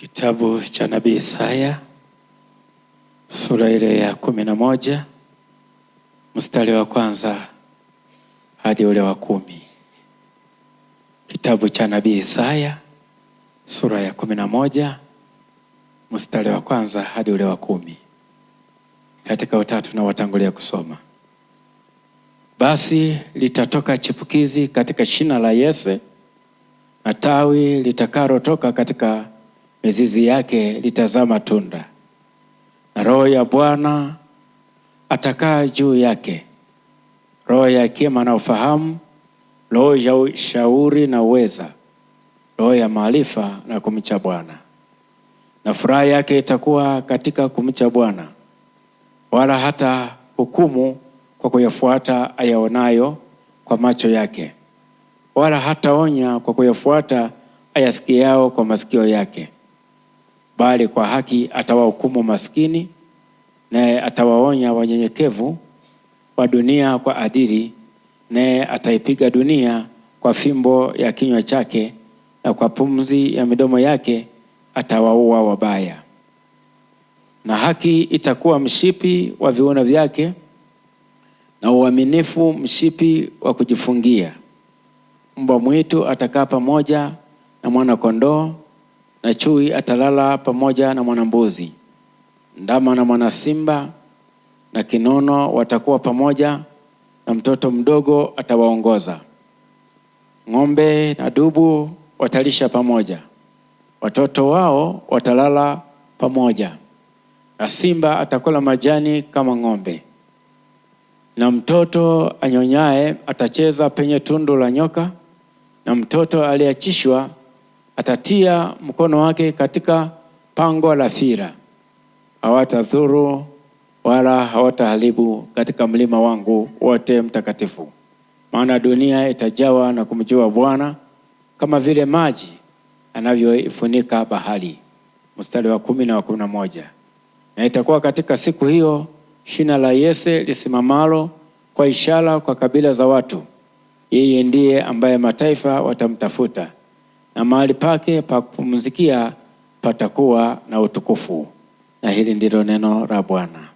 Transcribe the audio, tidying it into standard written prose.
Kitabu cha nabii Isaya sura ile ya 11 mstari wa kwanza hadi ule wa 10. Kitabu cha nabii Isaya sura ya 11 mstari wa kwanza hadi ule wa 10. Katika utatu na watangulia kusoma. Basi litatoka chipukizi katika shina la Yese, na tawi litakarotoka katika mizizi yake litazaa matunda. Na Roho ya Bwana atakaa juu yake, roho ya hekima na ufahamu, roho ya ushauri na uweza, roho ya maarifa na kumcha Bwana. Na furaha yake itakuwa katika kumcha Bwana, wala hata hukumu kwa kuyafuata ayaonayo kwa macho yake, wala hata onya kwa kuyafuata ayasikiao kwa masikio yake. Bali kwa haki atawahukumu maskini, naye atawaonya wanyenyekevu wa dunia kwa adili, naye ataipiga dunia kwa fimbo ya kinywa chake, na kwa pumzi ya midomo yake atawaua wabaya. Na haki itakuwa mshipi wa viuno vyake, na uaminifu mshipi wa kujifungia. Mbwa mwitu atakaa pamoja na mwana kondoo, na chui atalala pamoja na mwanambuzi. Ndama na mwana simba na kinono watakuwa pamoja, na mtoto mdogo atawaongoza. Ng'ombe na dubu watalisha pamoja, watoto wao watalala pamoja. Na simba atakula majani kama ng'ombe, na mtoto anyonyaye atacheza penye tundu la nyoka, na mtoto aliyeachishwa atatia mkono wake katika pango la fira. Hawatadhuru wala hawataharibu katika mlima wangu wote mtakatifu, maana dunia itajawa na kumjua Bwana kama vile maji anavyoifunika bahari. Mstari wa 10 na wa 11. Na itakuwa katika siku hiyo, shina la Yese lisimamalo kwa ishara kwa kabila za watu. Yeye ndiye ambaye mataifa watamtafuta, na mahali pake pa kupumzikia patakuwa na utukufu. Na hili ndilo neno la Bwana.